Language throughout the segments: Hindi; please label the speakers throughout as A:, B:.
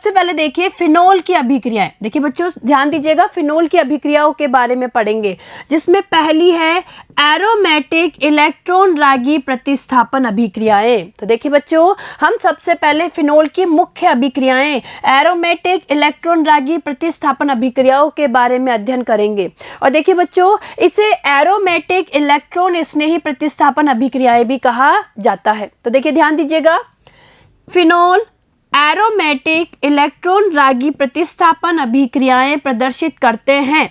A: सबसे पहले देखिए फिनोल की अभिक्रियाएं। देखिए बच्चों ध्यान दीजिएगा, फिनोल की अभिक्रियाओं के बारे में पढ़ेंगे, जिसमें पहली है एरोमेटिक इलेक्ट्रॉन रागी प्रतिस्थापन अभिक्रियाएं। तो देखिए बच्चों हम सबसे पहले फिनोल की मुख्य अभिक्रियाएं एरोमेटिक इलेक्ट्रॉन रागी प्रतिस्थापन अभिक्रियाओं के बारे में अध्ययन करेंगे। और देखिए बच्चों इसे एरोमेटिक इलेक्ट्रॉन स्नेही प्रतिस्थापन अभिक्रियाएं भी कहा जाता है। तो देखिए ध्यान दीजिएगा, फिनोल एरोमेटिक इलेक्ट्रॉन रागी प्रतिस्थापन अभिक्रियाएं प्रदर्शित करते हैं।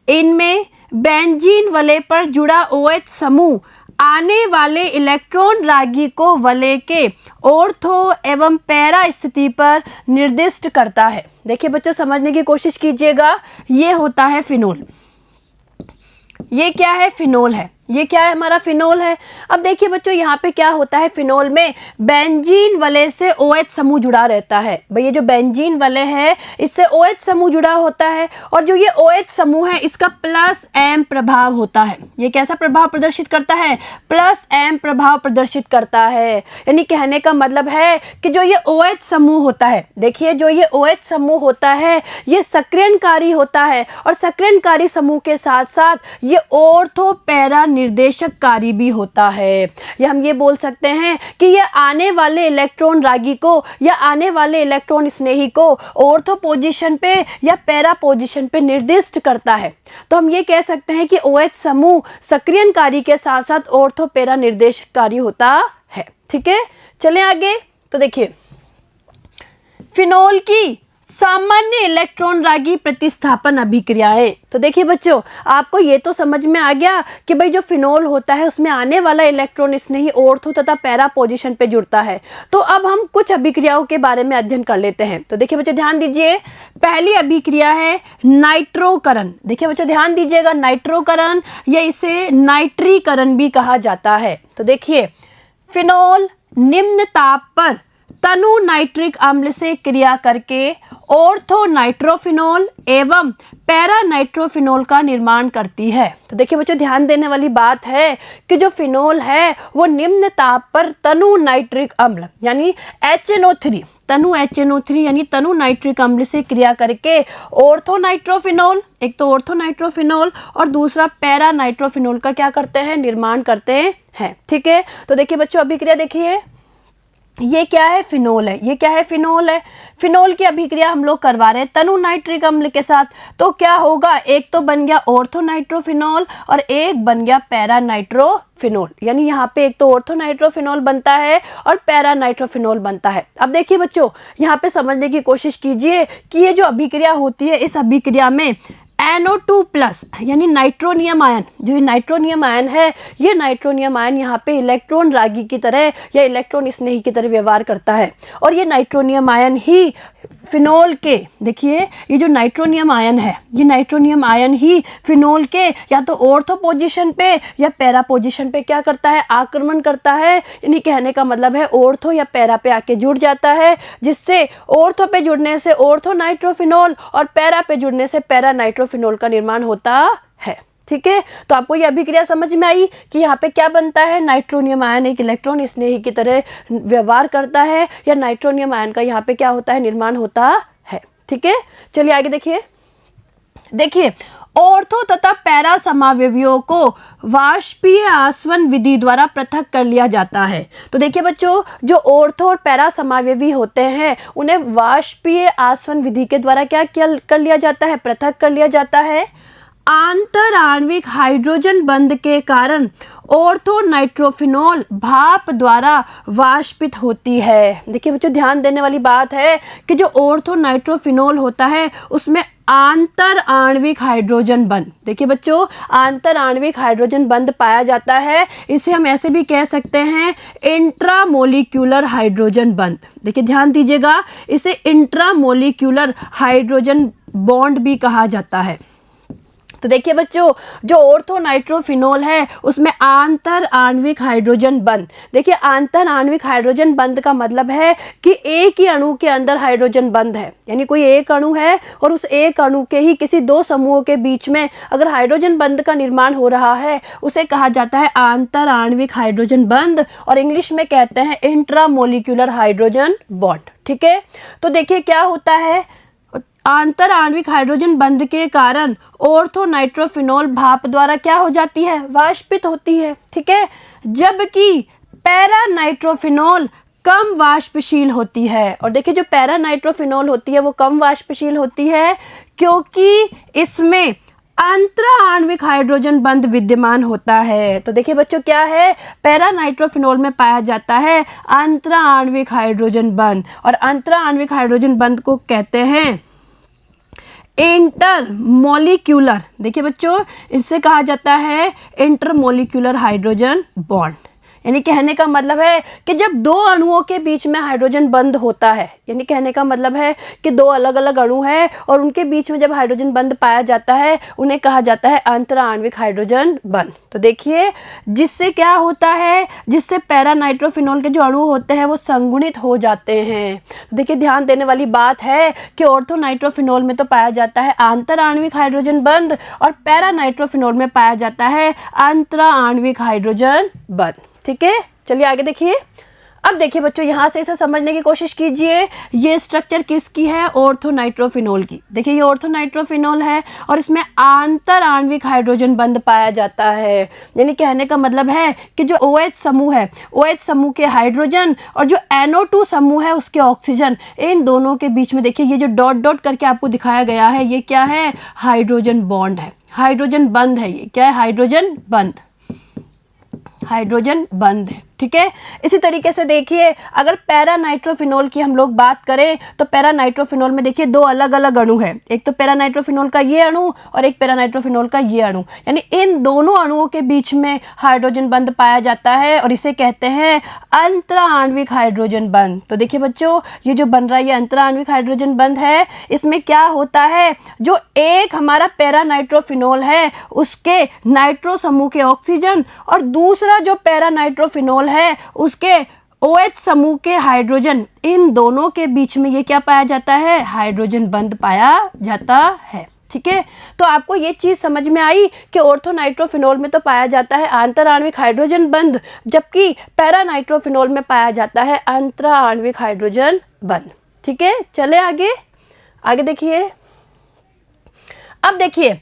A: इनमें बेंजीन वलय पर जुड़ा OH समूह आने वाले इलेक्ट्रॉन रागी को वलय के ऑर्थो एवं पैरा स्थिति पर निर्दिष्ट करता है। देखिए बच्चों समझने की कोशिश कीजिएगा, ये होता है फिनोल। ये क्या है? फिनोल है। ये क्या है? हमारा फिनोल है। अब देखिए बच्चों यहाँ पे क्या होता है, फिनोल में बेंजीन वलय से OH समूह जुड़ा रहता है। भाई ये जो बेंजीन वलय है इससे OH समूह जुड़ा होता है, और जो ये OH समूह है इसका +M प्रभाव होता है। ये कैसा प्रभाव प्रदर्शित करता है? +M प्रभाव प्रदर्शित करता है। यानी कहने का मतलब है कि जो ये OH समूह होता है, देखिए जो ये OH समूह होता है ये सक्रियणकारी होता है, और सक्रियणकारी समूह के साथ साथ ये ऑर्थो पैरा निर्देशक कार्य भी होता है। या हम ये बोल सकते हैं कि ये आने वाले इलेक्ट्रॉन रागी को या आने वाले इलेक्ट्रॉन स्नेही को ऑर्थो पोजीशन पे या पैरा पोजीशन पे निर्दिष्ट करता है। तो हम ये कह सकते हैं कि OH समूह सक्रियणकारी के साथ साथ ऑर्थो पैरा निर्देशकारी होता है। ठीक है, चलें आगे। तो देखिए फिनोल की सामान्य इलेक्ट्रॉन रागी प्रतिस्थापन अभिक्रियाएं। तो देखिए बच्चों आपको ये तो समझ में आ गया कि भाई जो फिनोल होता है उसमें आने वाला इलेक्ट्रॉन स्नेही ऑर्थो तथा पैरा पोजीशन पे जुड़ता है। तो अब हम कुछ अभिक्रियाओं के बारे में अध्ययन कर लेते हैं। तो देखिए बच्चों ध्यान दीजिए, पहली अभिक्रिया है नाइट्रोकरण। देखिए बच्चों ध्यान दीजिएगा, नाइट्रोकरण या इसे नाइट्रीकरण भी कहा जाता है। तो देखिए फिनोल निम्न ताप पर तनु नाइट्रिक अम्ल से क्रिया करके ऑर्थो नाइट्रोफिनोल एवं पैरा नाइट्रोफिनोल का निर्माण करती है। तो देखिए बच्चों ध्यान देने वाली बात है कि जो फिनोल है वो निम्न ताप पर तनु नाइट्रिक अम्ल यानी HNO3 तनु HNO3 यानी तनु नाइट्रिक अम्ल से क्रिया करके ऑर्थो नाइट्रोफिनोल, एक तो ऑर्थो नाइट्रोफिनोल और दूसरा पैरा नाइट्रोफिनोल का क्या करते हैं? निर्माण करते हैं। ठीक है, तो देखिए बच्चों अभिक्रिया देखिए, ये क्या है? फिनोल है। ये क्या है? फिनोल है। फिनोल की अभिक्रिया हम लोग करवा रहे हैं तनु नाइट्रिक अम्ल के साथ। तो क्या होगा? एक तो बन गया ऑर्थो नाइट्रोफिनोल और एक बन गया पैरा नाइट्रोफिनोल। यानी यहाँ पे एक तो ऑर्थो नाइट्रोफिनोल बनता है और पैरा नाइट्रोफिनोल बनता है। अब देखिए बच्चों यहाँ पे समझने की कोशिश कीजिए कि ये जो अभिक्रिया होती है इस अभिक्रिया में NO2+ यानी नाइट्रोनियम आयन, जो ये नाइट्रोनियम आयन है ये नाइट्रोनियम आयन यहाँ पे इलेक्ट्रॉन रागी की तरह या इलेक्ट्रॉन स्नेही की तरह व्यवहार करता है। और ये नाइट्रोनियम आयन ही फिनोल के, देखिए ये जो नाइट्रोनियम आयन है ये नाइट्रोनियम आयन ही फिनोल के या तो ऑर्थो पोजीशन पे या पैरा पोजीशन पे क्या करता है? आक्रमण करता है। यानी कहने का मतलब है ऑर्थो या पैरा पे आके जुड़ जाता है, जिससे ऑर्थो पे जुड़ने से ऑर्थो नाइट्रोफिनोल और पैरा पे जुड़ने से पैरा नाइट्रोफिनोल का निर्माण होता है। ठीक है, तो आपको ये अभिक्रिया समझ में आई कि यहाँ पे क्या बनता है? नाइट्रोनियम आयन एक इलेक्ट्रॉन स्नेही की तरह व्यवहार करता है, या नाइट्रोनियम आयन का यहाँ पे क्या होता है? निर्माण होता है। ठीक है, चलिए आगे देखिए। देखिए ऑर्थो तथा पैरा समावयवियों को वाष्पीय आसवन विधि द्वारा पृथक कर लिया जाता है। तो देखिए बच्चों जो ऑर्थो और पैरा समावयवी होते हैं उन्हें वाष्पीय आसवन विधि के द्वारा क्या कर लिया जाता है? पृथक कर लिया जाता है। आंतर आणविक हाइड्रोजन बंध के कारण ऑर्थो नाइट्रोफिनोल भाप द्वारा वाष्पित होती है। देखिए बच्चों ध्यान देने वाली बात है कि जो ऑर्थो नाइट्रोफिनोल होता है उसमें आंतर आणविक हाइड्रोजन बंध, देखिए बच्चों आंतर आणविक हाइड्रोजन बंध पाया जाता है। इसे हम ऐसे भी कह सकते हैं इंट्रामोलिक्यूलर हाइड्रोजन बंध। देखिए ध्यान दीजिएगा, इसे इंट्रामोलिक्यूलर हाइड्रोजन बॉन्ड भी कहा जाता है। तो देखिए बच्चों, जो ऑर्थो नाइट्रोफिनोल है उसमें आंतर आणविक हाइड्रोजन बंध। देखिए आंतर आणविक हाइड्रोजन बंध का मतलब है कि एक ही अणु के अंदर हाइड्रोजन बंध है, यानी कोई एक अणु है और उस एक अणु के ही किसी दो समूहों के बीच में अगर हाइड्रोजन बंध का निर्माण हो रहा है उसे कहा जाता है आंतर आणविक हाइड्रोजन बंध, और इंग्लिश में कहते हैं इंट्रामोलिक्यूलर हाइड्रोजन बॉन्ड। ठीक है, तो देखिए क्या होता है, आंतर आणविक हाइड्रोजन बंध के कारण ऑर्थो नाइट्रोफिनोल भाप द्वारा क्या हो जाती है, वाष्पित होती है। ठीक है, जबकि पैरा नाइट्रोफिनोल कम वाष्पशील होती है। और देखिए जो पैरा नाइट्रोफिनोल होती है वो कम वाष्पशील होती है क्योंकि इसमें अंतरा आणविक हाइड्रोजन बंध विद्यमान होता है। तो देखिए बच्चों क्या है, पैरा नाइट्रोफिनोल में पाया जाता है अंतरा आणविक हाइड्रोजन बंध, और अंतरा आणविक हाइड्रोजन बंध को कहते हैं इंटरमोलिक्यूलर। देखिए बच्चों इससे कहा जाता है इंटरमोलिक्यूलर हाइड्रोजन बॉन्ड, यानी कहने का मतलब है कि जब दो अणुओं के बीच में हाइड्रोजन बंध होता है, यानी कहने का मतलब है कि दो अलग अलग अणु हैं और उनके बीच में जब हाइड्रोजन बंध पाया जाता है उन्हें कहा जाता है अंतरा आणविक हाइड्रोजन बंध। तो देखिए जिससे क्या होता है, जिससे पैरा नाइट्रोफिनोल के जो अणु होते हैं वो संगुणित हो जाते हैं। तो देखिए ध्यान देने वाली बात है कि ऑर्थो नाइट्रोफिनोल में तो पाया जाता है आंतर आणविक हाइड्रोजन बंध और पैरा नाइट्रोफिनोल में पाया जाता है अंतरा आणविक हाइड्रोजन बंध। ठीक है, चलिए आगे देखिए। अब देखिए बच्चों यहाँ से इसे समझने की कोशिश कीजिए, ये स्ट्रक्चर किसकी है, ऑर्थो नाइट्रोफिनोल की। देखिए ये ऑर्थो नाइट्रोफिनोल है और इसमें आंतर आणविक हाइड्रोजन बंध पाया जाता है, यानी कहने का मतलब है कि जो OH समूह है, OH समूह के हाइड्रोजन और जो NO2 समूह है उसके ऑक्सीजन, इन दोनों के बीच में देखिए ये जो डॉट डॉट करके आपको दिखाया गया है ये क्या है, हाइड्रोजन बॉन्ड है, हाइड्रोजन बंध है। ये क्या है, हाइड्रोजन बंध, हाइड्रोजन बंध है। ठीक है, इसी तरीके से देखिए अगर पैरा नाइट्रोफिनोल की हम लोग बात करें तो पैरा नाइट्रोफिनोल में देखिए दो अलग अलग अणु हैं, एक तो पैरा नाइट्रोफिनोल का ये अणु और एक पैरा नाइट्रोफिनोल का ये अणु, यानी इन दोनों अणुओं के बीच में हाइड्रोजन बंध पाया जाता है और इसे कहते हैं अंतरा आणविक हाइड्रोजन बंध। तो देखिए बच्चों ये जो बन रहा है ये अंतरा आणविक हाइड्रोजन बंध है, इसमें क्या होता है, जो एक हमारा पैरा नाइट्रोफिनोल है उसके नाइट्रो समूह के ऑक्सीजन और दूसरा जो पैरा नाइट्रोफिनोल है उसके OH समूह के हाइड्रोजन, इन दोनों के बीच में ये क्या पाया जाता है, हाइड्रोजन बंध पाया जाता है। ठीक है, तो आपको ये चीज़ समझ में आई कि ऑर्थो नाइट्रोफिनोल में तो पाया जाता है आंतर आणविक हाइड्रोजन बंध, जबकि पैरा नाइट्रोफिनोल में पाया जाता है अंतरा आणविक हाइड्रोजन बंध। ठीक है, चले आगे, आगे देखिए। अब देखिए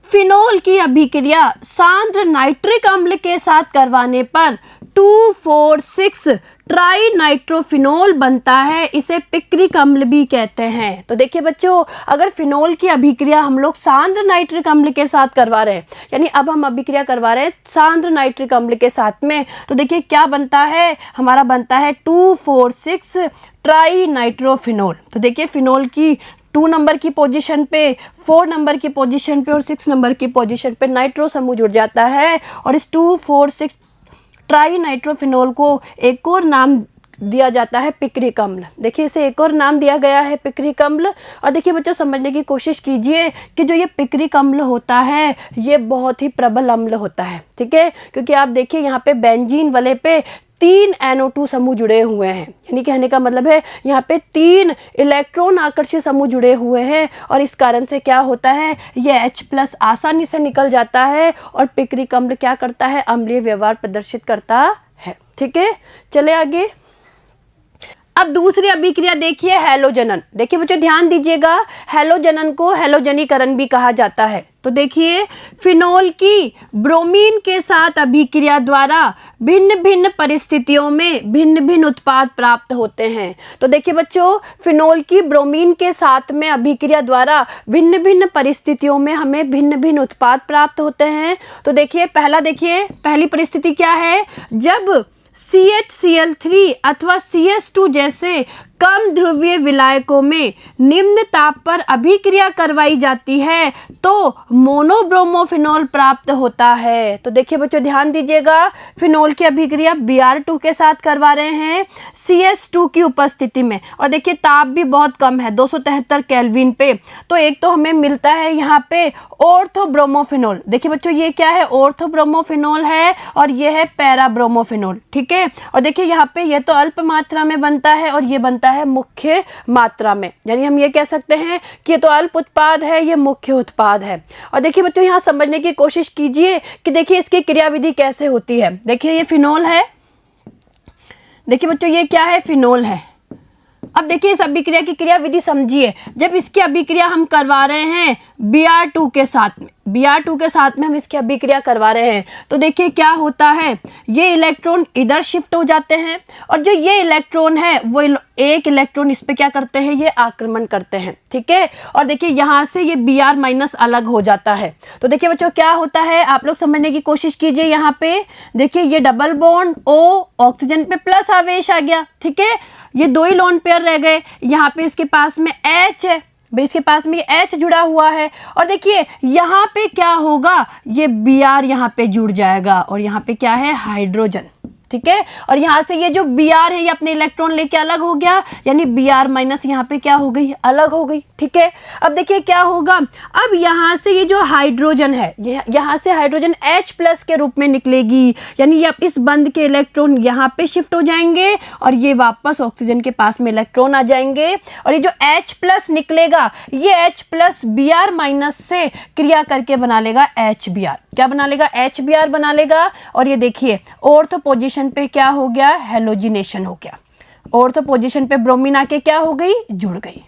A: फिनोल की अभिक्रिया सांद्र नाइट्रिक अम्ल के साथ करवाने पर 2,4,6 ट्राई नाइट्रोफिनोल बनता है, इसे पिक्रिक अम्ल भी कहते हैं। तो देखिए बच्चों अगर फिनोल की अभिक्रिया हम लोग सांद्र नाइट्रिक अम्ल के साथ करवा रहे हैं, यानी अब हम अभिक्रिया करवा रहे हैं सांद्र नाइट्रिक अम्ल के साथ में, तो देखिए क्या बनता है, हमारा बनता है 2,4,6 ट्राई नाइट्रोफिनोल। तो देखिए फिनोल की 2 नंबर की पोजीशन पे, 4 नंबर की पोजीशन पे और 6 नंबर की पोजीशन पे नाइट्रो समूह जुड़ जाता है और इस 2,4,6 ट्राई नाइट्रोफिनोल को एक और नाम दिया जाता है पिक्रिक अम्ल। देखिए इसे एक और नाम दिया गया है पिक्रिक अम्ल। और देखिए बच्चों समझने की कोशिश कीजिए कि जो ये पिक्रिक अम्ल होता है ये बहुत ही प्रबल अम्ल होता है। ठीक है, क्योंकि आप देखिए यहाँ पे बेंजीन वाले पे 3 NO2 समूह जुड़े हुए हैं, यानी कहने का मतलब है यहाँ पे 3 इलेक्ट्रॉन आकर्षित समूह जुड़े हुए हैं और इस कारण से क्या होता है ये H+ आसानी से निकल जाता है और पिक्रिक अम्ल क्या करता है, अम्लीय व्यवहार प्रदर्शित करता है। ठीक है, चले आगे। अब दूसरी अभिक्रिया देखिए हैलोजनन। देखिए बच्चों ध्यान दीजिएगा, हैलोजनन को हैलोजनीकरण भी कहा जाता है। तो देखिए फिनोल की ब्रोमीन के साथ अभिक्रिया द्वारा भिन्न भिन्न परिस्थितियों में भिन्न भिन्न उत्पाद प्राप्त होते हैं। तो देखिए बच्चों फिनोल की ब्रोमीन के साथ में अभिक्रिया द्वारा भिन्न भिन्न परिस्थितियों में हमें भिन्न भिन्न उत्पाद प्राप्त होते हैं। तो देखिए पहली परिस्थिति क्या है, जब CHCl3 अथवा CS2 जैसे कम ध्रुवीय विलायकों में निम्न ताप पर अभिक्रिया करवाई जाती है तो मोनोब्रोमोफिनॉल प्राप्त होता है। तो देखिए बच्चों ध्यान दीजिएगा, फिनोल की अभिक्रिया Br2 के साथ करवा रहे हैं CS2 की उपस्थिति में, और देखिए ताप भी बहुत कम है 273 केल्विन पे। तो एक तो हमें मिलता है यहाँ पे ऑर्थोब्रोमोफिनॉल। देखिए बच्चों ये क्या है, ऑर्थोब्रोमोफिनॉल है और ये है पैराब्रोमोफिनॉल, ठीक है। और देखिए यहाँ पे ये तो अल्प मात्रा में बनता है और ये बनता है मुख्य मात्रा में, यानी हम ये कह सकते हैं कि ये तो अल्प उत्पाद है, ये मुख्य उत्पाद है। और देखिए बच्चों यहाँ समझने की कोशिश कीजिए कि देखिए इसकी क्रियाविधि कैसे होती है। देखिए ये फिनोल है, देखिए बच्चों ये क्या है, फिनोल है। अब देखिए इस अभिक्रिया की क्रियाविधि समझिए। जब इसकी अभिक्रिया हम करवा रहे हैं Br2 के साथ में, Br2 के साथ में हम इसकी अभिक्रिया करवा रहे हैं, तो देखिए क्या होता है, ये इलेक्ट्रॉन इधर शिफ्ट हो जाते हैं और जो ये इलेक्ट्रॉन है वो एक इलेक्ट्रॉन इस पे क्या करते हैं, ये आक्रमण करते हैं, ठीक है। और देखिए यहाँ से ये Br- अलग हो जाता है। तो देखिए बच्चों क्या होता है, आप लोग समझने की कोशिश कीजिए। यहाँ पे देखिए ये डबल बॉन्ड O, ऑक्सीजन पे प्लस आवेश आ गया, ठीक है। ये दो ही लोन पेयर रह गए। यहाँ पे इसके पास में H है, भाई इसके पास में ये H जुड़ा हुआ है, और देखिए यहाँ पे क्या होगा, ये Br यहाँ पे जुड़ जाएगा और यहाँ पे क्या है, हाइड्रोजन, ठीक है। और यहाँ से ये जो Br है ये अपने इलेक्ट्रॉन लेके अलग हो गया, यानी Br- यहाँ पे क्या हो गई, अलग हो गई, ठीक है। अब देखिए क्या होगा, अब यहाँ से ये जो हाइड्रोजन है, यहाँ से हाइड्रोजन H+ के रूप में निकलेगी, यानी ये इस बंध के इलेक्ट्रॉन यहाँ पे शिफ्ट हो जाएंगे और ये वापस ऑक्सीजन के पास में इलेक्ट्रॉन आ जाएंगे। और ये जो H+ निकलेगा, ये H+ Br- से क्रिया करके बना लेगा HBr। क्या बना लेगा, HBr बना लेगा। और ये देखिए ऑर्थो पोजीशन पे क्या हो गया, हेलोजिनेशन हो गया। ऑर्थो पोजीशन पे ब्रोमीन आके क्या हो गई, जुड़ गई,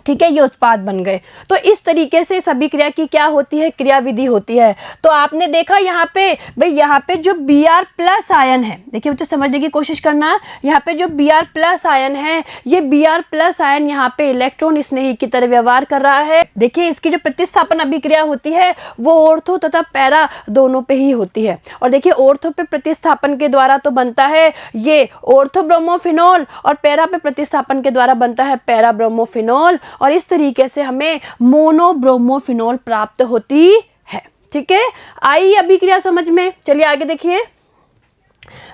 A: ठीक है, ये उत्पाद बन गए। तो इस तरीके से सभी क्रिया की क्या होती है, क्रियाविधि होती है। तो आपने देखा यहाँ पे, भाई यहाँ पे जो Br+ आयन है, देखिए बच्चों समझने की कोशिश करना, यहाँ पे जो Br+ आयन है, ये Br+ आयन यहाँ पे इलेक्ट्रॉन स्नेही की तरह व्यवहार कर रहा है। देखिए इसकी जो प्रतिस्थापन अभिक्रिया होती है वो ऑर्थो तथा पैरा दोनों पे ही होती है। और देखिए ऑर्थो पे प्रतिस्थापन के द्वारा तो बनता है ये ऑर्थोब्रोमोफिनॉल, और पैरा पे प्रतिस्थापन के द्वारा बनता है पैराब्रोमोफिनॉल, और इस तरीके से हमें मोनोब्रोमोफिनॉल प्राप्त होती है, ठीक है। आई अभिक्रिया समझ में, चलिए आगे देखिए।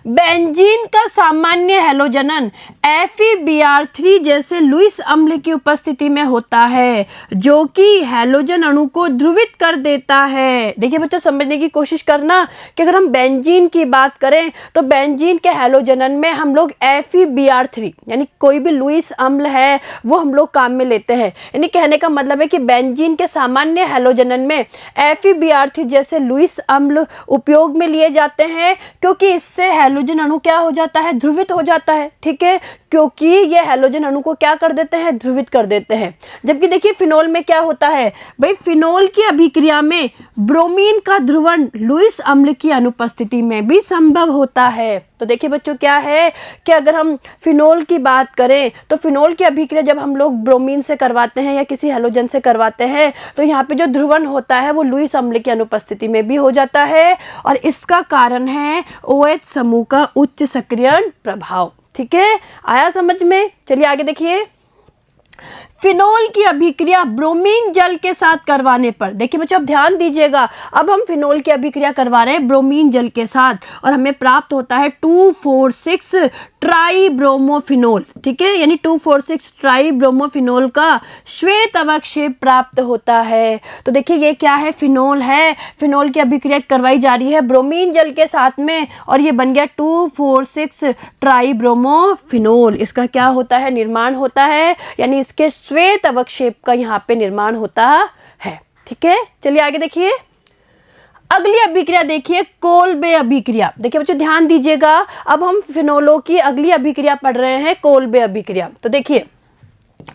A: बेंजीन का सामान्य हैलोजनन FeBr3 जैसे लुईस अम्ल की उपस्थिति में होता है, जो कि हैलोजन अणु को ध्रुवित कर देता है। देखिए बच्चों समझने की कोशिश करना कि अगर हम बेंजीन की बात करें तो बेंजीन के हैलोजनन में हम लोग FeBr3 यानी कोई भी लुईस अम्ल है वो हम लोग काम में लेते हैं। यानी कहने का मतलब है कि बेंजीन के सामान्य हैलोजनन में FeBr3 जैसे लुईस अम्ल उपयोग में लिए जाते हैं, क्योंकि इससे हैलोजन अणु क्या हो जाता है, ध्रुवित हो जाता है, ठीक है, क्योंकि ये हैलोजन अणु को क्या कर देते हैं, ध्रुवित कर देते हैं। जबकि देखिए फिनोल में क्या होता है, भाई फिनोल की अभिक्रिया में ब्रोमीन का ध्रुवण लुईस अम्ल की अनुपस्थिति में भी संभव होता है। तो देखिए बच्चों क्या है कि अगर हम फिनोल की बात करें तो फिनोल की अभिक्रिया जब हम लोग ब्रोमीन से करवाते हैं या किसी हैलोजन से करवाते हैं तो यहाँ पे जो ध्रुवण होता है वो लुईस अम्ल की अनुपस्थिति में भी हो जाता है, और इसका कारण है OH समूह का उच्च सक्रियण प्रभाव, ठीक है। आया समझ में, चलिए आगे देखिए। फिनोल की अभिक्रिया ब्रोमीन जल के साथ करवाने पर, देखिए बच्चों अब ध्यान दीजिएगा, अब हम फिनोल की अभिक्रिया करवा रहे हैं ब्रोमीन जल के साथ और हमें प्राप्त होता है 2,4,6 ट्राईब्रोमोफिनोल, ठीक है, यानी 2,4,6 ट्राईब्रोमोफिनोल का श्वेत अवक्षेप प्राप्त होता है। तो देखिए ये क्या है, फिनोल है, फिनोल की अभिक्रिया करवाई जा रही है ब्रोमीन जल के साथ में और ये बन गया 2,4,6 ट्राईब्रोमोफिनोल। इसका क्या होता है, निर्माण होता है, यानी इसके श्वेत अवक्षेप का यहाँ पे निर्माण होता है, ठीक है। चलिए आगे देखिए। अगली अभिक्रिया देखिए, कोल्बे अभिक्रिया। देखिए बच्चों ध्यान दीजिएगा, अब हम फिनोलों की अगली अभिक्रिया पढ़ रहे हैं, कोल्बे अभिक्रिया। तो देखिए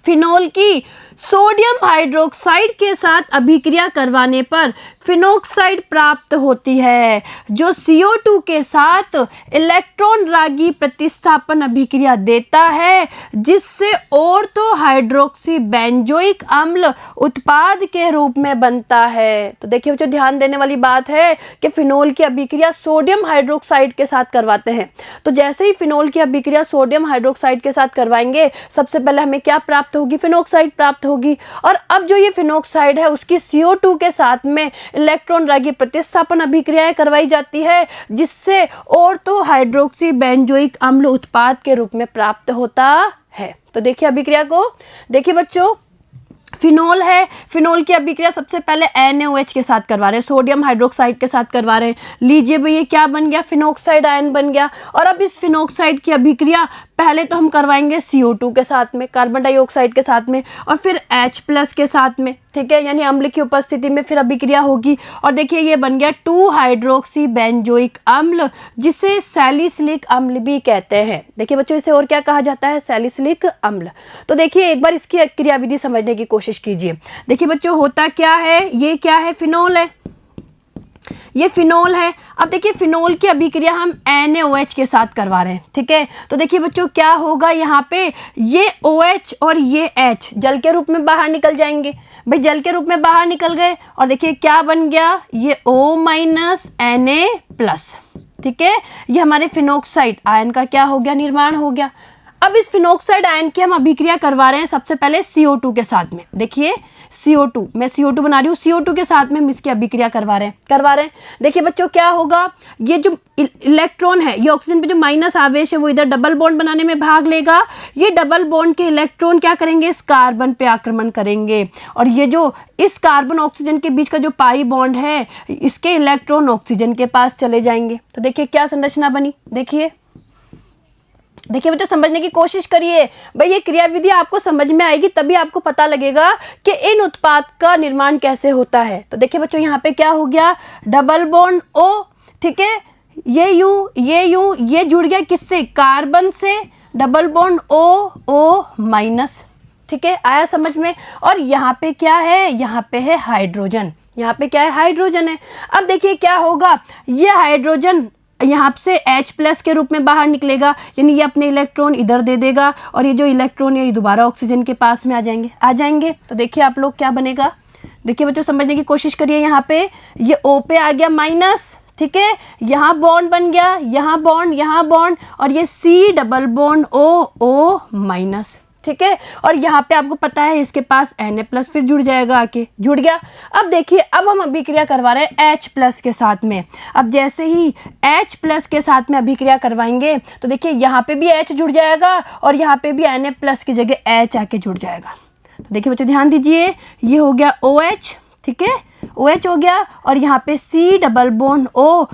A: फिनोल की सोडियम हाइड्रोक्साइड के साथ अभिक्रिया करवाने पर फिनोक्साइड प्राप्त होती है, जो CO2 के साथ इलेक्ट्रॉन रागी प्रतिस्थापन अभिक्रिया देता है, जिससे ऑर्थो हाइड्रोक्सी बेंजोइक अम्ल उत्पाद के रूप में बनता है। तो देखिए बच्चों, ध्यान देने वाली बात है कि फिनोल की अभिक्रिया सोडियम हाइड्रोक्साइड के साथ करवाते हैं। तो जैसे ही फिनोल की अभिक्रिया सोडियम हाइड्रोक्साइड के साथ करवाएंगे, सबसे पहले हमें क्या प्राप्त होगी? फिनोक्साइड प्राप्त होगी। और अब जो ये फिनोक्साइड है उसकी CO2 के साथ में इलेक्ट्रॉन रागी प्रतिस्थापन अभिक्रियाएं करवाई जाती है, जिससे ऑर्थो हाइड्रोक्सी बेंजोइक अम्ल उत्पाद के रूप में प्राप्त होता है। तो देखिए अभिक्रिया को, देखिए बच्चों, फिनोल है, फिनोल की अभिक्रिया सबसे पहले NaOH के साथ करवा रहे हैं, सोडियम हाइड्रोक्साइड के साथ करवा रहे हैं। लीजिए भाई, ये क्या बन गया? फिनोक्साइड आयन बन गया। और अब इस फिनोक्साइड की अभिक्रिया पहले तो हम करवाएंगे CO2 के साथ में, कार्बन डाइऑक्साइड के साथ में, और फिर H+ के साथ में, ठीक है, यानी अम्ल की उपस्थिति में फिर अभिक्रिया होगी। और देखिए ये बन गया 2 हाइड्रोक्सी बेंजोइक अम्ल, जिसे सैलिसिलिक अम्ल भी कहते हैं। देखिए बच्चों, इसे और क्या कहा जाता है? सैलिसिलिक अम्ल। तो देखिए एक बार इसकी क्रियाविधि समझने की कोशिश कीजिए। देखिए बच्चों, होता क्या है? ये क्या है? फिनोल है, ये फिनोल है। अब देखिए फिनोल की अभिक्रिया हम NaOH के साथ करवा रहे हैं, ठीक है। तो देखिए बच्चों, क्या होगा यहाँ पे? ये OH और ये H जल के रूप में बाहर निकल जाएंगे। भाई जल के रूप में बाहर निकल गए, और देखिए क्या बन गया? ये O- Na+, ठीक है। ये हमारे फिनोक्साइड आयन का क्या हो गया? निर्माण हो गया। अब इस फिनोक्साइड आयन की हम अभिक्रिया करवा रहे हैं सबसे पहले CO2 के साथ में। देखिए CO2, मैं CO2 बना रही हूँ, CO2 के साथ में हम इसकी अभिक्रिया करवा रहे हैं। देखिए बच्चों, क्या होगा? ये जो इलेक्ट्रॉन है, ये ऑक्सीजन पे जो माइनस आवेश है वो इधर डबल बॉन्ड बनाने में भाग लेगा। ये डबल बॉन्ड के इलेक्ट्रॉन क्या करेंगे? इस कार्बन पे आक्रमण करेंगे, और ये जो इस कार्बन ऑक्सीजन के बीच का जो पाई बॉन्ड है, इसके इलेक्ट्रॉन ऑक्सीजन के पास चले जाएंगे। तो देखिए क्या संरचना बनी। देखिए बच्चों, समझने की कोशिश करिए। भाई ये क्रियाविधि आपको समझ में आएगी, तभी आपको पता लगेगा कि इन उत्पाद का निर्माण कैसे होता है। तो देखिए बच्चों, यहाँ पे क्या हो गया? डबल बॉन्ड O, ठीक है, ये जुड़ गया किससे? कार्बन से। डबल बॉन्ड O, ठीक है, आया समझ में। और यहाँ पे क्या है? यहाँ पे है हाइड्रोजन। यहाँ पे क्या है? हाइड्रोजन है। अब देखिए क्या होगा? ये हाइड्रोजन यहाँ से H+ के रूप में बाहर निकलेगा, यानी ये अपने इलेक्ट्रॉन इधर दे देगा, और ये जो इलेक्ट्रॉन है ये दोबारा ऑक्सीजन के पास में आ जाएंगे। तो देखिए आप लोग क्या बनेगा? देखिए बच्चों, समझने की कोशिश करिए। यहाँ पे ये O पे आ गया माइनस, ठीक है, यहाँ बॉन्ड बन गया, यहाँ बॉन्ड, और ये C डबल बॉन्ड O, ठीक है। और यहाँ पे आपको पता है इसके पास Na+ फिर जुड़ जाएगा, आके जुड़ गया। अब देखिए, अब हम अभिक्रिया करवा रहे हैं H+ के साथ में। अब जैसे ही H+ के साथ में अभिक्रिया करवाएंगे, तो देखिए यहाँ पे भी H जुड़ जाएगा, और यहाँ पे भी Na+ की जगह H आके जुड़ जाएगा। तो देखिए बच्चों, ध्यान दीजिए, ये हो गया OH, ठीक है, OH हो गया, और यहाँ पे C डबल बॉन्ड O,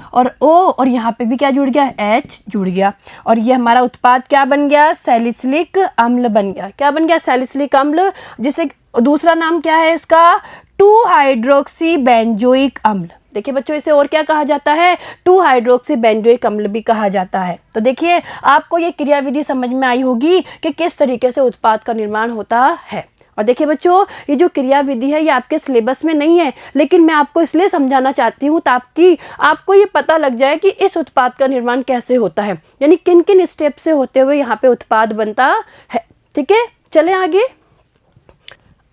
A: और यहाँ पे भी क्या जुड़ गया? H जुड़ गया। और ये हमारा उत्पाद क्या बन गया? सैलिसिलिक अम्ल बन गया। क्या बन गया? सैलिसिलिक अम्ल, जिसे दूसरा नाम क्या है इसका? 2 हाइड्रोक्सी बेंजोइक अम्ल। देखिए बच्चों, इसे और क्या कहा जाता है? 2 हाइड्रोक्सी बेंजोइक अम्ल भी कहा जाता है। तो देखिए आपको ये क्रियाविधि समझ में आई होगी कि किस तरीके से उत्पाद का निर्माण होता है। और देखिए बच्चों, ये जो क्रियाविधि है ये आपके सिलेबस में नहीं है, लेकिन मैं आपको इसलिए समझाना चाहती हूँ ताकि आपको ये पता लग जाए कि इस उत्पाद का निर्माण कैसे होता है, यानी किन किन स्टेप से होते हुए यहाँ पे उत्पाद बनता है। ठीक है, चलें आगे।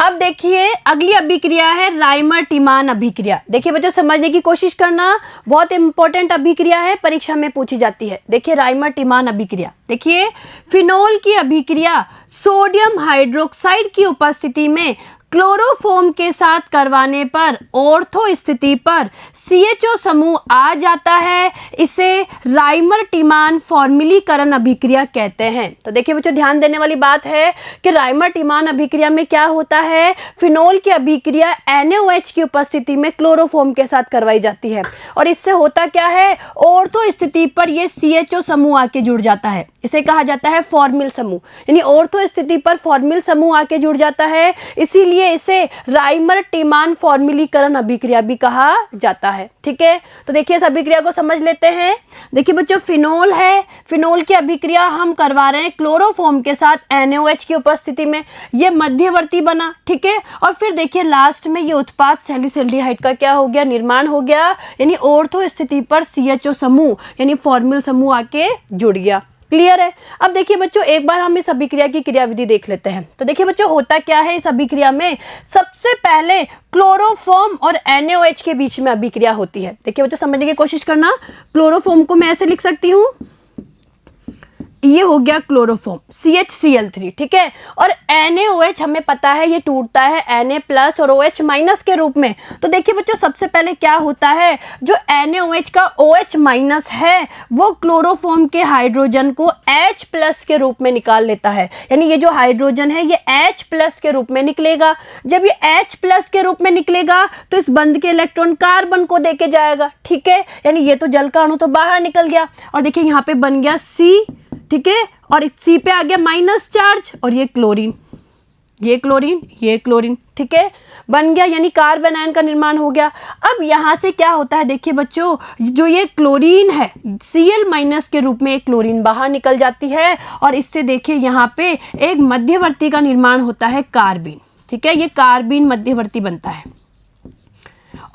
A: अब देखिए अगली अभिक्रिया है राइमर-टिमान अभिक्रिया। देखिए बच्चों, समझने की कोशिश करना, बहुत इंपॉर्टेंट अभिक्रिया है, परीक्षा में पूछी जाती है। देखिए राइमर-टिमान अभिक्रिया, देखिए फिनोल की अभिक्रिया सोडियम हाइड्रोक्साइड की उपस्थिति में क्लोरोफॉर्म के साथ करवाने पर ऑर्थो स्थिति पर CHO समूह आ जाता है। इसे राइमर-टिमान फॉर्मिलीकरण अभिक्रिया कहते हैं। तो देखिए बच्चों, ध्यान देने वाली बात है कि राइमर-टिमान अभिक्रिया में क्या होता है? फिनोल की अभिक्रिया NaOH की उपस्थिति में क्लोरोफॉर्म के साथ करवाई जाती है, और इससे होता क्या है? ऑर्थो स्थिति पर यह CHO समूह आके जुड़ जाता है। इसे कहा जाता है फॉर्मिल समूह, यानी ऑर्थो स्थिति पर फॉर्मिल समूह आके जुड़ जाता है, इसीलिए इसे राइमर टीमान फॉर्मिलीकरण अभिक्रिया भी कहा जाता है। ठीक है, तो देखिए इस अभिक्रिया को समझ लेते हैं। देखिए बच्चों, फिनोल है, फिनोल की अभिक्रिया हम करवा रहे हैं क्लोरोफॉर्म के साथ NaOH की उपस्थिति में, ये मध्यवर्ती बना। ठीक है, और फिर देखिए लास्ट में ये उत्पाद सैलिसैल्डिहाइड का क्या हो गया, निर्माण हो गया, यानी ऑर्थो स्थिति पर CHO समूह यानी फॉर्मिल समूह आके जुड़ गया। क्लियर है। अब देखिए बच्चों, एक बार हम इस अभिक्रिया की क्रियाविधि देख लेते हैं। तो देखिए बच्चों, होता क्या है इस अभिक्रिया में, सबसे पहले क्लोरोफॉर्म और NaOH के बीच में अभिक्रिया होती है। देखिए बच्चों, समझने की कोशिश करना। क्लोरोफॉर्म को मैं ऐसे लिख सकती हूँ, ये हो गया क्लोरोफॉर्म CHCl3। ठीक है, और NaOH हमें पता है ये टूटता है Na+ और OH- के रूप में। तो देखिए बच्चों, सबसे पहले क्या होता है, जो NaOH का OH- है वो क्लोरोफॉर्म के हाइड्रोजन को H+ के रूप में निकाल लेता है, यानी ये जो हाइड्रोजन है ये H+ के रूप में निकलेगा। जब ये H+ के रूप में निकलेगा तो इस बंध के इलेक्ट्रॉन कार्बन को देके जाएगा। ठीक है, यानी ये तो जल का अणु तो बाहर निकल गया, और देखिए यहाँ पे बन गया C। ठीक है, और C पे आ गया माइनस चार्ज, और ये क्लोरीन, ये क्लोरीन, ये क्लोरीन। ठीक है, बन गया, यानी कार्बन आयन का निर्माण हो गया। अब यहाँ से क्या होता है, देखिए बच्चों, जो ये क्लोरीन है Cl- के रूप में एक क्लोरीन बाहर निकल जाती है, और इससे देखिए यहाँ पे एक मध्यवर्ती का निर्माण होता है, कार्बीन। ठीक है, ये कार्बीन मध्यवर्ती बनता है।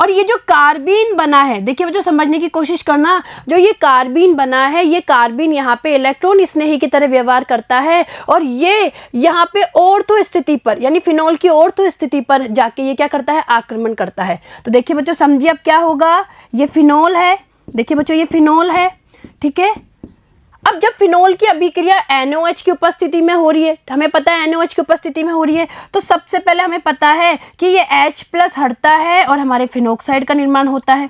A: और ये जो कार्बीन बना है, देखिए बच्चों समझने की कोशिश करना, जो ये कार्बीन बना है, ये कार्बीन यहाँ पे इलेक्ट्रॉन स्नेही की तरह व्यवहार करता है, और ये यहाँ पे ऑर्थो स्थिति पर यानी फिनोल की ऑर्थो स्थिति पर जाके ये क्या करता है, आक्रमण करता है। तो देखिए बच्चों, समझिए अब क्या होगा, ये फिनोल है, देखिए बच्चों ये फिनोल है। ठीक है, अब जब फिनोल की अभिक्रिया NaOH की उपस्थिति में हो रही है, हमें पता है NaOH की उपस्थिति में हो रही है, तो सबसे पहले हमें पता है कि ये H+ हटता है और हमारे फिनोक्साइड का निर्माण होता है,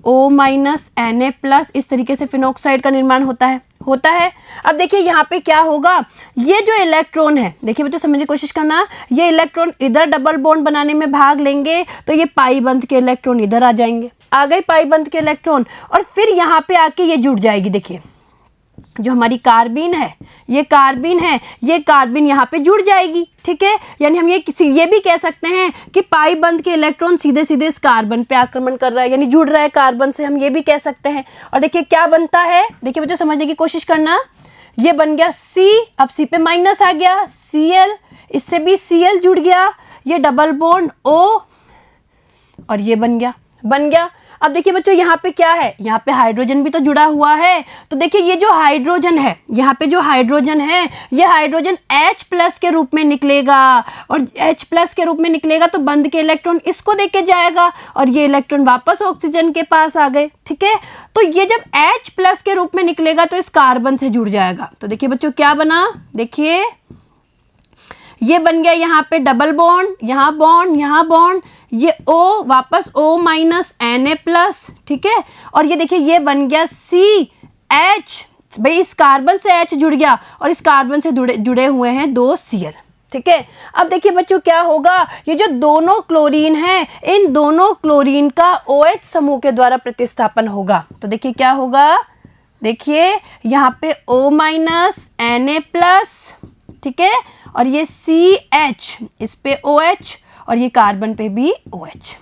A: O- Na+, इस तरीके से फिनोक्साइड का निर्माण होता है। अब देखिए यहाँ पे क्या होगा, ये जो इलेक्ट्रॉन है, देखिए बच्चों समझने की कोशिश करना, ये इलेक्ट्रॉन इधर डबल बॉन्ड बनाने में भाग लेंगे, तो ये पाई बंध के इलेक्ट्रॉन इधर आ जाएंगे, आ गए पाई बंध के इलेक्ट्रॉन, और फिर यहाँ पे आके ये जुड़ जाएगी। देखिए जो हमारी कार्बीन है, ये कार्बीन यहाँ पे जुड़ जाएगी। ठीक है, यानी हम ये भी कह सकते हैं कि पाई बंध के इलेक्ट्रॉन सीधे सीधे इस कार्बन पे आक्रमण कर रहा है, यानी जुड़ रहा है कार्बन से, हम ये भी कह सकते हैं। और देखिए क्या बनता है, देखिए बच्चों समझने की कोशिश करना, ये बन गया C, अब C पे माइनस आ गया, Cl, इससे भी Cl जुड़ गया, ये डबल बॉन्ड O, और ये बन गया। अब देखिए बच्चों, यहाँ पे क्या है, यहाँ पे हाइड्रोजन भी तो जुड़ा हुआ है। तो देखिए ये जो हाइड्रोजन है, यहाँ पे जो हाइड्रोजन है, ये हाइड्रोजन H+ के रूप में निकलेगा, और H+ के रूप में निकलेगा तो बंध के इलेक्ट्रॉन इसको देके जाएगा, और ये इलेक्ट्रॉन वापस ऑक्सीजन के पास आ गए। ठीक है, तो ये जब H+ के रूप में निकलेगा तो इस कार्बन से जुड़ जाएगा। तो देखिए बच्चों क्या बना, देखिए ये बन गया यहाँ पे डबल बॉन्ड, यहाँ बॉन्ड, ये O वापस O- Na+, ठीक है, और ये देखिए ये बन गया CH, भाई इस कार्बन से H जुड़ गया, और इस कार्बन से जुड़े हुए हैं 2 Cl। ठीक है, अब देखिए बच्चों क्या होगा, ये जो दोनों क्लोरीन हैं, इन दोनों क्लोरीन का OH समूह के द्वारा प्रतिस्थापन होगा। तो देखिए क्या होगा, देखिए यहाँ पे O- Na+, ठीक है, और ये CH, इस पे OH, और ये कार्बन पे भी OH।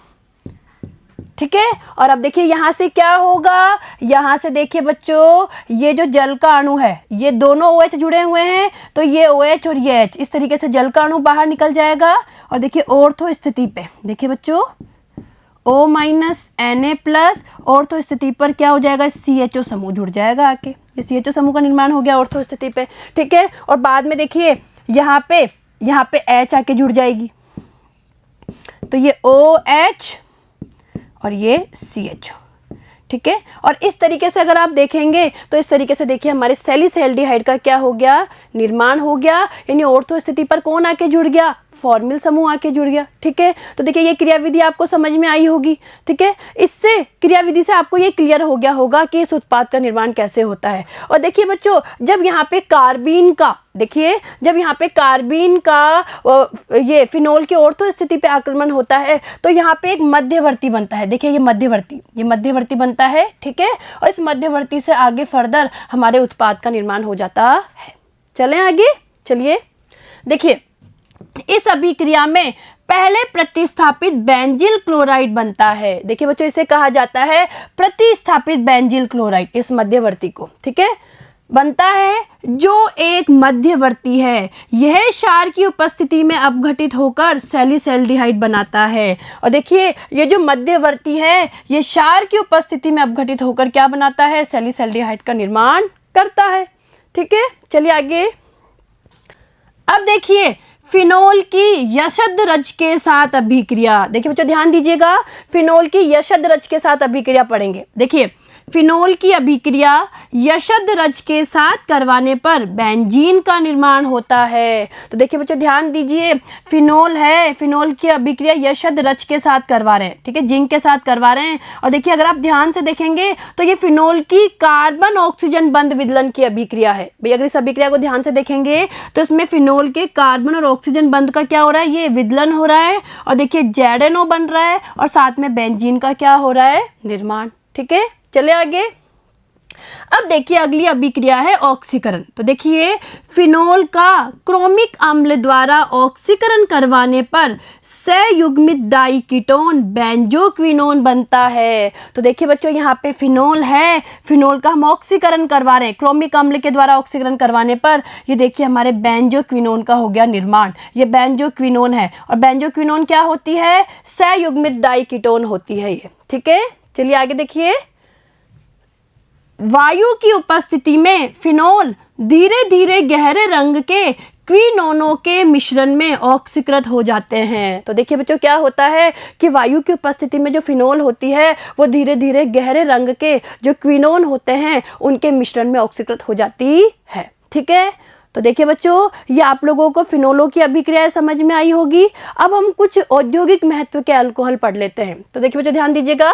A: ठीक है, और अब देखिए यहाँ से क्या होगा, यहाँ से देखिए बच्चों, ये जो जल का अणु है, ये दोनों OH जुड़े हुए हैं, तो ये OH और ये H, इस तरीके से जल का अणु बाहर निकल जाएगा। और देखिए ऑर्थो स्थिति पे, देखिए बच्चों O- Na+, ऑर्थो स्थिति पर क्या हो जाएगा, CHO समूह जुड़ जाएगा आके, ये CHO समूह का निर्माण हो गया ऑर्थो स्थिति पे। ठीक है, और बाद में देखिए यहाँ पे H आके जुड़ जाएगी, तो ये OH और ये CHO। ठीक है, और इस तरीके से अगर आप देखेंगे तो इस तरीके से देखिए हमारे सैलिसैल्डिहाइड का क्या हो गया, निर्माण हो गया, यानी ऑर्थो स्थिति पर कौन आके जुड़ गया, फॉर्मिल समूह आके जुड़ गया। ठीक है, तो देखिए ये क्रियाविधि आपको समझ में आई होगी। ठीक है, इससे क्रियाविधि से आपको ये क्लियर हो गया होगा कि इस उत्पाद का निर्माण कैसे होता है। और देखिए बच्चों, जब यहाँ पे कार्बीन का, देखिए जब यहाँ पे कार्बीन का ये फिनोल की ऑर्थो स्थिति पे आक्रमण होता है तो यहाँ पे एक मध्यवर्ती बनता है। देखिए ये मध्यवर्ती बनता है। ठीक है, और इस मध्यवर्ती से आगे फर्दर हमारे उत्पाद का निर्माण हो जाता है। चलें आगे, चलिए देखिए इस अभिक्रिया में पहले प्रतिस्थापित बेंजील क्लोराइड बनता है। देखिए बच्चों, इसे कहा जाता है प्रतिस्थापित बेंजील क्लोराइड, इस मध्यवर्ती को। ठीक है, बनता है जो एक मध्यवर्ती है। यह क्षार की उपस्थिति में अपघटित होकर सैलिसैल्डिहाइड बनाता है। और देखिए ये जो मध्यवर्ती है ये क्षार की उपस्थिति में अपघटित होकर क्या बनाता है, सैलिसैल्डिहाइड का निर्माण करता है। ठीक है, चलिए आगे। अब देखिए फिनोल की यशद रज के साथ अभिक्रिया। देखिए बच्चों ध्यान दीजिएगा, फिनोल की यशद रज के साथ अभिक्रिया पढ़ेंगे। देखिए फिनोल की अभिक्रिया यशद रज के साथ करवाने पर बेंजीन का निर्माण होता है। तो देखिए बच्चों ध्यान दीजिए, फिनोल है, फिनोल की अभिक्रिया यशद रज के साथ करवा रहे हैं। ठीक है, जिंक के साथ करवा रहे हैं। और देखिए अगर आप ध्यान से देखेंगे तो ये फिनोल की कार्बन ऑक्सीजन बंध विदलन की अभिक्रिया है। भाई अगर इस अभिक्रिया को ध्यान से देखेंगे तो इसमें फिनोल के कार्बन और ऑक्सीजन बंध का क्या हो रहा है, ये विदलन हो रहा है। और देखिए ZNO बन रहा है और साथ में बेंजीन का क्या हो रहा है, निर्माण। ठीक है, चले आगे। अब देखिए अगली अभिक्रिया है ऑक्सीकरण। तो देखिए फिनोल का क्रोमिक अम्ल द्वारा ऑक्सीकरण करवाने पर संयुग्मित डाइकीटोन बेंजोक्विनोन बनता है। तो देखिए बच्चों यहाँ पे फिनोल है, फिनोल का हम ऑक्सीकरण करवा रहे हैं क्रोमिक अम्ल के द्वारा ऑक्सीकरण करवाने पर ये देखिए हमारे बेंजोक्विनोन का हो गया निर्माण। ये बेंजोक्विनोन है और बेंजोक्विनोन क्या होती है, संयुग्मित डाइकीटोन होती है ये। ठीक है, चलिए आगे देखिए। वायु की उपस्थिति में फिनोल धीरे धीरे गहरे रंग के क्विनोनों के मिश्रण में ऑक्सीकृत हो जाते हैं। तो देखिए बच्चों क्या होता है कि वायु की उपस्थिति में जो फिनोल होती है वो धीरे धीरे गहरे रंग के जो क्विनोन होते हैं उनके मिश्रण में ऑक्सीकृत हो जाती है। ठीक है, तो देखिए बच्चों ये आप लोगों को फिनोलों की अभिक्रिया समझ में आई होगी। अब हम कुछ औद्योगिक महत्व के अल्कोहल पढ़ लेते हैं। तो देखिए बच्चों ध्यान दीजिएगा,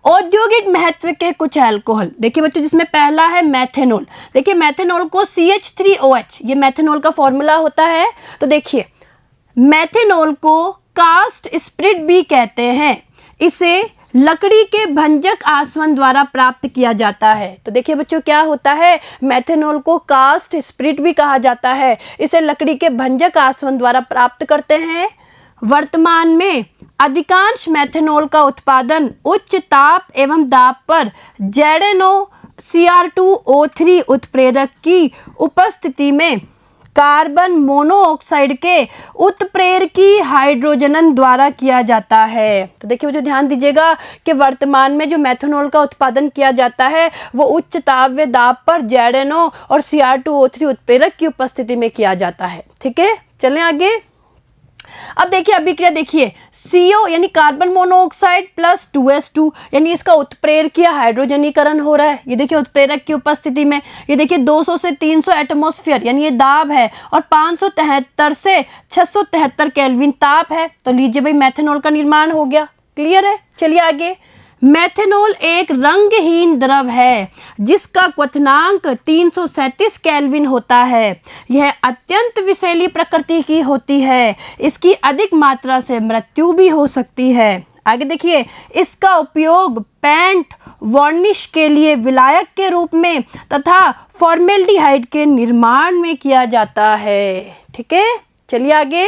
A: औद्योगिक महत्व के कुछ अल्कोहल। देखिए बच्चों जिसमें पहला है मेथेनॉल। देखिए मेथेनॉल को CH3OH ये मेथेनॉल का फॉर्मूला होता है। तो देखिए मेथेनॉल को कास्ट स्प्रिट भी कहते हैं। इसे लकड़ी के भंजक आसवन द्वारा प्राप्त किया जाता है। तो देखिए बच्चों क्या होता है, मेथेनॉल को कास्ट स्प्रिट भी कहा जाता है। इसे लकड़ी के भंजक आसवन द्वारा प्राप्त करते हैं। वर्तमान में अधिकांश मेथेनॉल का उत्पादन उच्च ताप एवं दाब पर ZNO Cr2O3 उत्प्रेरक की उपस्थिति में कार्बन मोनोऑक्साइड के उत्प्रेरकी हाइड्रोजनन द्वारा किया जाता है। तो देखिए जो ध्यान दीजिएगा कि वर्तमान में जो मेथेनॉल का उत्पादन किया जाता है वो उच्च ताप व दाब पर ZNO और Cr2O3 उत्प्रेरक की उपस्थिति में किया जाता है। ठीक है, चलें आगे। अब देखिए अभिक्रिया देखिए CO यानी कार्बन मोनोऑक्साइड प्लस 2S2 यानी इसका उत्प्रेरकीय हाइड्रोजनीकरण हो रहा है। ये देखिए उत्प्रेरक की उपस्थिति में ये देखिए 200 से 300 एटमॉस्फेयर यानी ये दाब है और 573 से 673 केल्विन ताप है। तो लीजिए भाई मेथेनॉल का निर्माण हो गया। क्लियर है, चलिए आगे। मेथेनॉल एक रंगहीन द्रव है जिसका क्वथनांक 337 केल्विन होता है। यह अत्यंत विषैली प्रकृति की होती है। इसकी अधिक मात्रा से मृत्यु भी हो सकती है। आगे देखिए, इसका उपयोग पेंट वार्निश के लिए विलायक के रूप में तथा फॉर्मेल्डिहाइड के निर्माण में किया जाता है। ठीक है, चलिए आगे।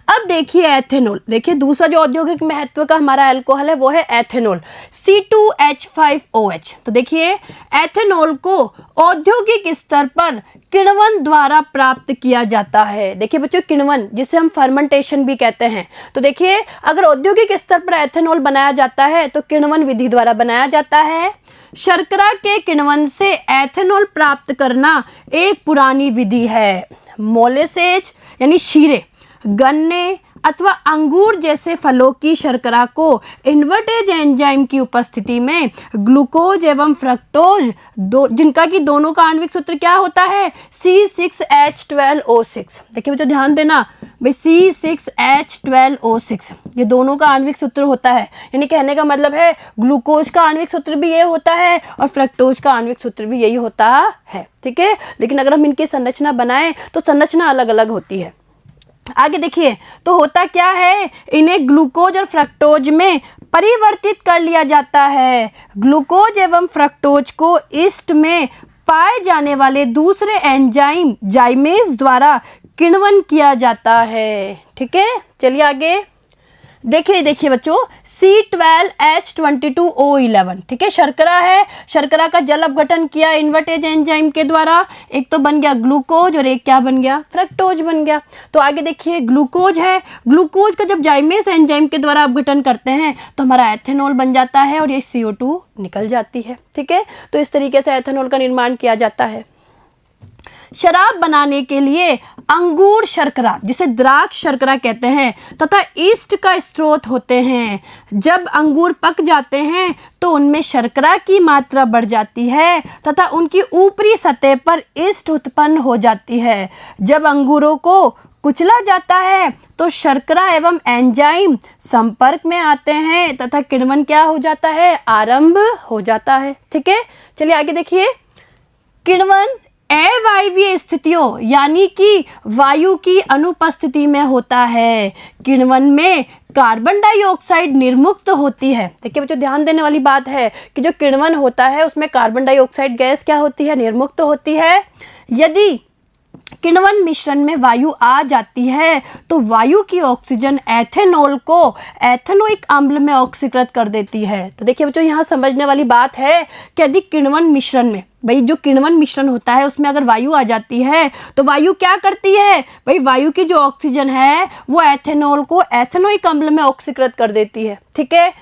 A: अब देखिए एथेनॉल। देखिए दूसरा जो औद्योगिक महत्व का हमारा अल्कोहल है वो है एथेनॉल C2H5OH। तो देखिए एथेनॉल को औद्योगिक स्तर पर किण्वन द्वारा प्राप्त किया जाता है। देखिए बच्चों किण्वन जिसे हम फर्मेंटेशन भी कहते हैं। तो देखिए अगर औद्योगिक स्तर पर एथेनॉल बनाया जाता है तो किण्वन विधि द्वारा बनाया जाता है। शर्करा के किण्वन से एथेनॉल प्राप्त करना एक पुरानी विधि है। मोलेसेज यानी शीरे, गन्ने, अथवा अंगूर जैसे फलों की शर्करा को इन्वर्टेज एंजाइम की उपस्थिति में ग्लूकोज एवं फ्रक्टोज जिनका कि दोनों का आणविक सूत्र क्या होता है C6H12O6। देखिए बच्चों ध्यान देना भाई, C6H12O6 ये दोनों का आणविक सूत्र होता है। यानी कहने का मतलब है ग्लूकोज का आणविक सूत्र भी ये होता है और फ्रक्टोज का आणविक सूत्र भी यही होता है। ठीक है, लेकिन अगर हम इनकी संरचना बनाएं तो संरचना अलग अलग होती है। आगे देखिए, तो होता क्या है, इन्हें ग्लूकोज और फ्रक्टोज में परिवर्तित कर लिया जाता है। ग्लूकोज एवं फ्रक्टोज को ईस्ट में पाए जाने वाले दूसरे एंजाइम जाइमेज द्वारा किण्वन किया जाता है। ठीक है, चलिए आगे देखिए बच्चों, C12H22O11। ठीक है, शर्करा है, शर्करा का जल अपघटन किया इन्वर्टेज एंजाइम के द्वारा, एक तो बन गया ग्लूकोज और एक क्या बन गया, फ्रक्टोज बन गया। तो आगे देखिए, ग्लूकोज है, ग्लूकोज का जब जाइमेज एंजाइम के द्वारा अपघटन करते हैं तो हमारा एथेनॉल बन जाता है और ये CO2 निकल जाती है। ठीक है, तो इस तरीके से एथेनॉल का निर्माण किया जाता है। शराब बनाने के लिए अंगूर शर्करा, जिसे द्राक्ष शर्करा कहते हैं, तथा ईस्ट का स्रोत होते हैं। जब अंगूर पक जाते हैं तो उनमें शर्करा की मात्रा बढ़ जाती है तथा उनकी ऊपरी सतह पर ईस्ट उत्पन्न हो जाती है। जब अंगूरों को कुचला जाता है तो शर्करा एवं एंजाइम संपर्क में आते हैं तथा किण्वन क्या हो जाता है, आरंभ हो जाता है। ठीक है, चलिए आगे देखिए, किण्वन अवायवीय स्थितियों यानी कि वायु की अनुपस्थिति में होता है। किण्वन में कार्बन डाइऑक्साइड निर्मुक्त होती है। देखिए बच्चों ध्यान देने वाली बात है कि जो किण्वन होता है उसमें कार्बन डाइऑक्साइड गैस क्या होती है, निर्मुक्त होती है। यदि किण्वन मिश्रण में वायु आ जाती है तो वायु की ऑक्सीजन एथेनॉल को एथेनोइक अम्ल में ऑक्सीकृत कर देती है। तो देखिए बच्चों यहाँ समझने वाली बात है कि यदि किण्वन मिश्रण में, भाई जो किण्वन मिश्रण होता है उसमें अगर वायु आ जाती है तो वायु क्या करती है, भाई वायु की जो ऑक्सीजन है वो एथेनॉल को एथेनोइक अम्ल में ऑक्सीकृत कर देती है। ठीक है,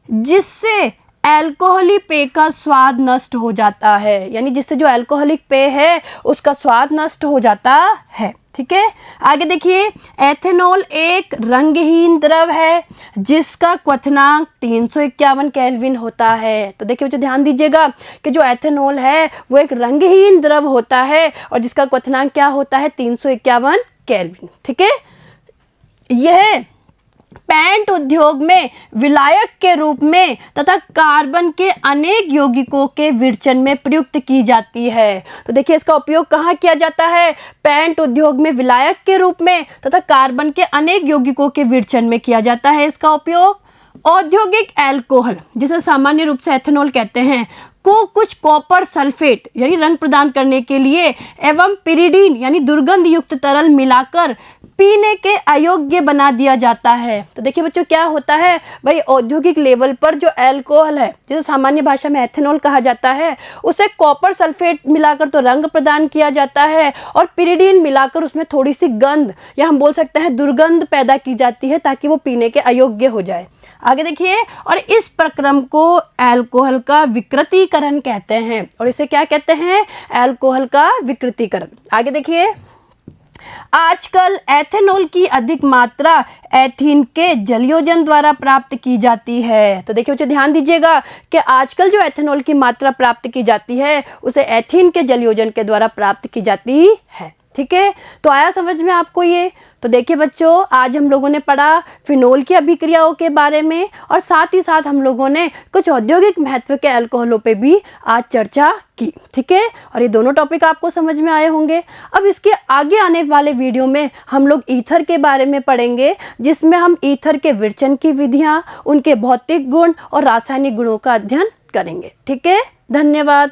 A: जिससे अल्कोहलिक पेय का स्वाद नष्ट हो जाता है। यानी जिससे जो अल्कोहलिक पेय है उसका स्वाद नष्ट हो जाता है। ठीक है, आगे देखिए, एथेनॉल एक रंगहीन द्रव है जिसका क्वथनांक 351 केल्विन होता है। तो देखिए बच्चों ध्यान दीजिएगा कि जो एथेनॉल है वो एक रंगहीन द्रव होता है और जिसका क्वथनांक क्या होता है, 351 केल्विन। ठीक है, यह पेंट उद्योग में विलायक के रूप में तथा कार्बन के अनेक यौगिकों के विरचन में प्रयुक्त की जाती है। तो देखिए इसका उपयोग कहाँ किया जाता है, पेंट उद्योग में विलायक के रूप में तथा कार्बन के अनेक यौगिकों के विरचन में किया जाता है इसका उपयोग। औद्योगिक एल्कोहल, जिसे सामान्य रूप से एथेनॉल कहते हैं, को कुछ कॉपर सल्फेट यानी रंग प्रदान करने के लिए एवं पिरिडीन यानी दुर्गंध युक्त तरल मिलाकर पीने के अयोग्य बना दिया जाता है। तो देखिए बच्चों क्या होता है, भाई औद्योगिक लेवल पर जो अल्कोहल है, जिसे सामान्य भाषा में एथेनॉल कहा जाता है, उसे कॉपर सल्फेट मिलाकर तो रंग प्रदान किया जाता है और पिरिडीन मिलाकर उसमें थोड़ी सी गंध या हम बोल सकते हैं दुर्गंध पैदा की जाती है ताकि वो पीने के अयोग्य हो जाए। आगे देखिए, और इस प्रक्रम को अल्कोहल का विकृतीकरण कहते हैं। और इसे क्या कहते हैं, अल्कोहल का विकृतीकरण। आगे देखिए, आजकल एथेनॉल की अधिक मात्रा एथीन के जलयोजन द्वारा प्राप्त की जाती है। तो देखिए बच्चों ध्यान दीजिएगा कि आजकल जो एथेनॉल की मात्रा प्राप्त की जाती है उसे एथीन के जलयोजन के द्वारा प्राप्त की जाती है। ठीक है, तो आया समझ में आपको ये। तो देखिए बच्चों, आज हम लोगों ने पढ़ा फिनोल की अभिक्रियाओं के बारे में और साथ ही साथ हम लोगों ने कुछ औद्योगिक महत्व के अल्कोहलों पे भी आज चर्चा की। ठीक है, और ये दोनों टॉपिक आपको समझ में आए होंगे। अब इसके आगे आने वाले वीडियो में हम लोग ईथर के बारे में पढ़ेंगे, जिसमें हम ईथर के विरचन की विधियाँ, उनके भौतिक गुण और रासायनिक गुणों का अध्ययन करेंगे। ठीक है, धन्यवाद।